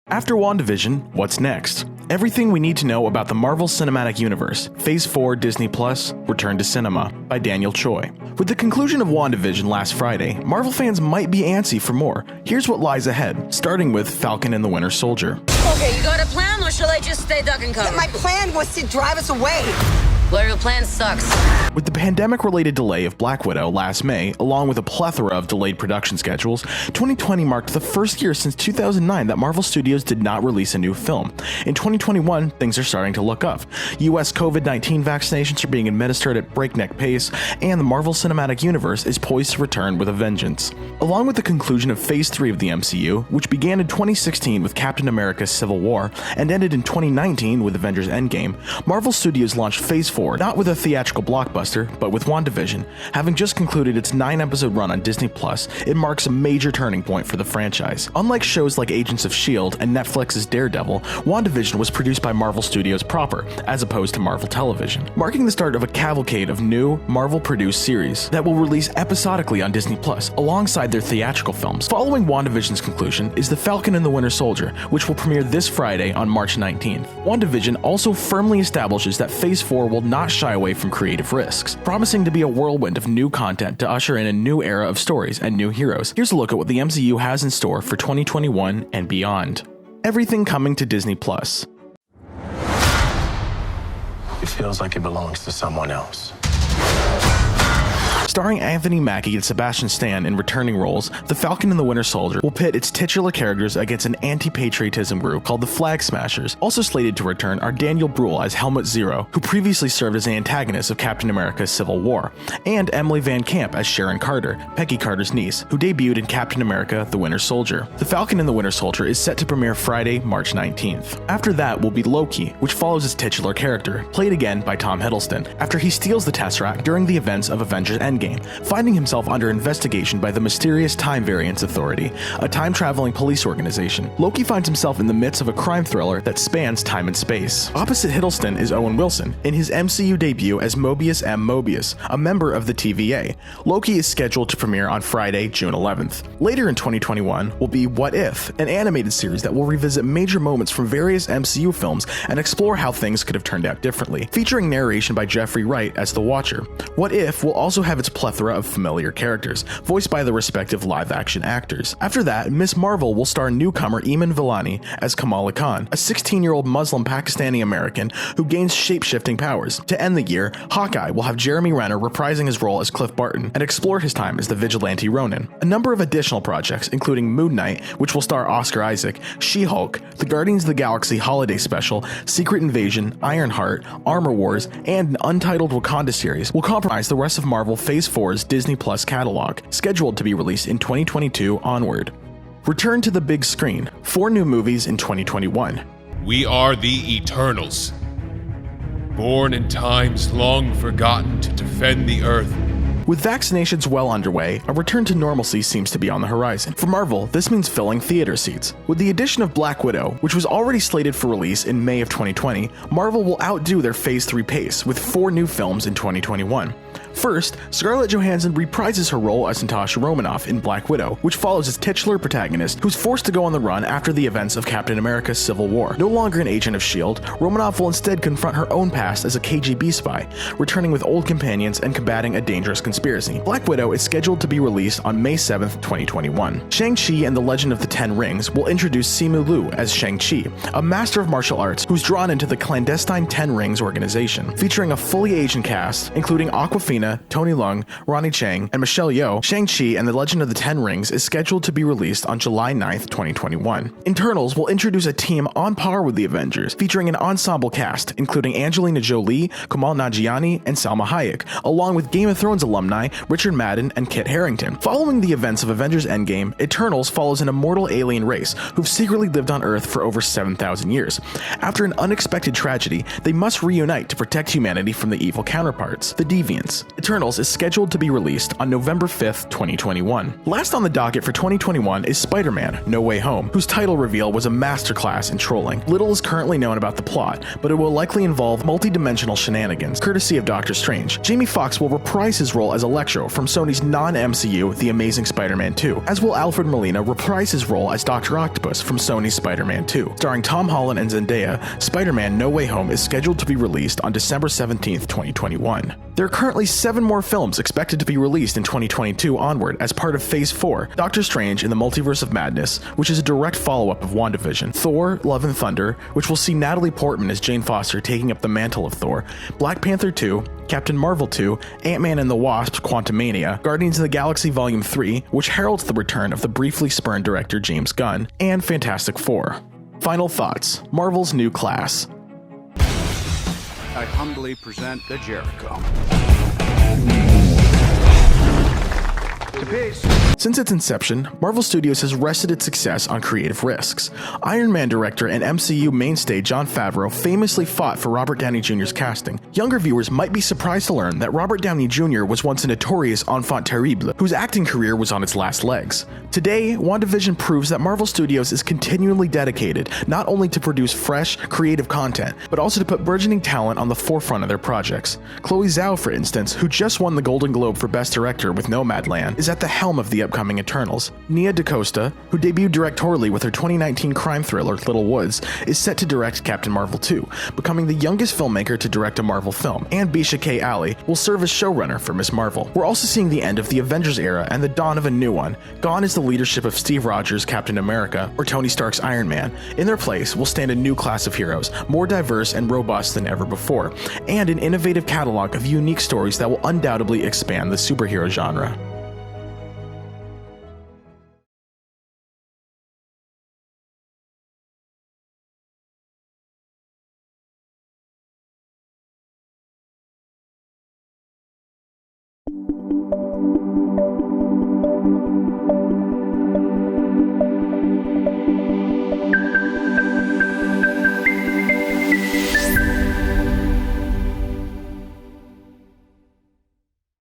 After WandaVision, what's next? Everything we need to know about the Marvel Cinematic Universe, Phase 4 Disney Plus, Return to Cinema, by Daniel Choi. With the conclusion of WandaVision last Friday, Marvel fans might be antsy for more. Here's what lies ahead, starting with Falcon and the Winter Soldier. Okay, you got a plan, or shall I just stay duck and cover? My plan was to drive us away. Well, your plan sucks. With the pandemic-related delay of Black Widow last May, along with a plethora of delayed production schedules, 2020 marked the first year since 2009 that Marvel Studios did not release a new film. In 2021, things are starting to look up. US COVID-19 vaccinations are being administered at breakneck pace, and the Marvel Cinematic Universe is poised to return with a vengeance. Along with the conclusion of Phase 3 of the MCU, which began in 2016 with Captain America: Civil War and ended in 2019 with Avengers: Endgame, Marvel Studios launched Phase 4 not with a theatrical blockbuster, but with WandaVision. Having just concluded its 9-episode run on Disney Plus, it marks a major turning point for the franchise. Unlike shows like Agents of S.H.I.E.L.D. and Netflix's Daredevil, WandaVision was produced by Marvel Studios proper, as opposed to Marvel Television, marking the start of a cavalcade of new, Marvel-produced series that will release episodically on Disney Plus, alongside their theatrical films. Following WandaVision's conclusion is The Falcon and the Winter Soldier, which will premiere this Friday on March 19th. WandaVision also firmly establishes that Phase 4 will not shy away from creative risks, promising to be a whirlwind of new content to usher in a new era of stories and new heroes. Here's a look at what the MCU has in store for 2021 and beyond. Everything coming to Disney Plus. It feels like it belongs to someone else. Starring Anthony Mackie and Sebastian Stan in returning roles, The Falcon and the Winter Soldier will pit its titular characters against an anti-patriotism group called the Flag Smashers. Also slated to return are Daniel Bruhl as Helmut Zero, who previously served as the antagonist of Captain America's Civil War, and Emily Van Camp as Sharon Carter, Peggy Carter's niece, who debuted in Captain America: The Winter Soldier. The Falcon and the Winter Soldier is set to premiere Friday, March 19th. After that will be Loki, which follows its titular character, played again by Tom Hiddleston, after he steals the Tesseract during the events of Avengers: Endgame, finding himself under investigation by the mysterious Time Variance Authority, a time-traveling police organization. Loki finds himself in the midst of a crime thriller that spans time and space. Opposite Hiddleston is Owen Wilson, in his MCU debut as Mobius M. Mobius, a member of the TVA. Loki is scheduled to premiere on Friday, June 11th. Later in 2021 will be What If, an animated series that will revisit major moments from various MCU films and explore how things could have turned out differently, featuring narration by Jeffrey Wright as the Watcher. What If will also have its plethora of familiar characters, voiced by the respective live-action actors. After that, Ms. Marvel will star newcomer Iman Vellani as Kamala Khan, a 16-year-old Muslim Pakistani-American who gains shape-shifting powers. To end the year, Hawkeye will have Jeremy Renner reprising his role as Cliff Barton and explore his time as the vigilante Ronin. A number of additional projects, including Moon Knight, which will star Oscar Isaac, She-Hulk, the Guardians of the Galaxy Holiday Special, Secret Invasion, Ironheart, Armor Wars, and an Untitled Wakanda series, will comprise the rest of Marvel Phase 4's Disney Plus catalog, scheduled to be released in 2022 onward. Return to the big screen. 4 new movies in 2021. We are the Eternals, born in times long forgotten to defend the Earth. With vaccinations well underway, a return to normalcy seems to be on the horizon. For Marvel, this means filling theater seats. With the addition of Black Widow, which was already slated for release in May of 2020, Marvel will outdo their Phase 3 pace with 4 new films in 2021. First, Scarlett Johansson reprises her role as Natasha Romanoff in Black Widow, which follows its titular protagonist, who's forced to go on the run after the events of Captain America's Civil War. No longer an agent of S.H.I.E.L.D., Romanoff will instead confront her own past as a KGB spy, returning with old companions and combating a dangerous conspiracy. Black Widow is scheduled to be released on May 7th, 2021. Shang-Chi and the Legend of the Ten Rings will introduce Simu Liu as Shang-Chi, a master of martial arts who's drawn into the clandestine Ten Rings organization, featuring a fully Asian cast, including Awkwafina Molina, Tony Leung, Ronnie Chang, and Michelle Yeoh, Shang-Chi and the Legend of the Ten Rings is scheduled to be released on July 9th, 2021. Eternals will introduce a team on par with the Avengers, featuring an ensemble cast, including Angelina Jolie, Kumail Nanjiani, and Salma Hayek, along with Game of Thrones alumni Richard Madden and Kit Harington. Following the events of Avengers Endgame, Eternals follows an immortal alien race who've secretly lived on Earth for over 7,000 years. After an unexpected tragedy, they must reunite to protect humanity from the evil counterparts, the Deviants. Eternals is scheduled to be released on November 5th, 2021. Last on the docket for 2021 is Spider-Man: No Way Home, whose title reveal was a masterclass in trolling. Little is currently known about the plot, but it will likely involve multi-dimensional shenanigans, courtesy of Doctor Strange. Jamie Foxx will reprise his role as Electro from Sony's non-MCU The Amazing Spider-Man 2, as will Alfred Molina reprise his role as Dr. Octopus from Sony's Spider-Man 2. Starring Tom Holland and Zendaya, Spider-Man: No Way Home is scheduled to be released on December 17th, 2021. There are currently 7 more films expected to be released in 2022 onward as part of Phase 4, Doctor Strange in the Multiverse of Madness, which is a direct follow-up of WandaVision, Thor: Love and Thunder, which will see Natalie Portman as Jane Foster taking up the mantle of Thor, Black Panther 2, Captain Marvel 2, Ant-Man and the Wasp: Quantumania, Guardians of the Galaxy Volume 3, which heralds the return of the briefly spurned director James Gunn, and Fantastic Four. Final thoughts: Marvel's new class. I humbly present the Jericho. To peace. Since its inception, Marvel Studios has rested its success on creative risks. Iron Man director and MCU mainstay Jon Favreau famously fought for Robert Downey Jr.'s casting. Younger viewers might be surprised to learn that Robert Downey Jr. was once a notorious enfant terrible, whose acting career was on its last legs. Today, WandaVision proves that Marvel Studios is continually dedicated not only to produce fresh, creative content, but also to put burgeoning talent on the forefront of their projects. Chloe Zhao, for instance, who just won the Golden Globe for Best Director with Nomadland, is at the helm of the upcoming Eternals. Nia DaCosta, who debuted directorially with her 2019 crime thriller Little Woods, is set to direct Captain Marvel 2, becoming the youngest filmmaker to direct a Marvel film, and Bisha K. Ali will serve as showrunner for Ms. Marvel. We're also seeing the end of the Avengers era and the dawn of a new one. Gone is the leadership of Steve Rogers' Captain America or Tony Stark's Iron Man. In their place will stand a new class of heroes, more diverse and robust than ever before, and an innovative catalog of unique stories that will undoubtedly expand the superhero genre.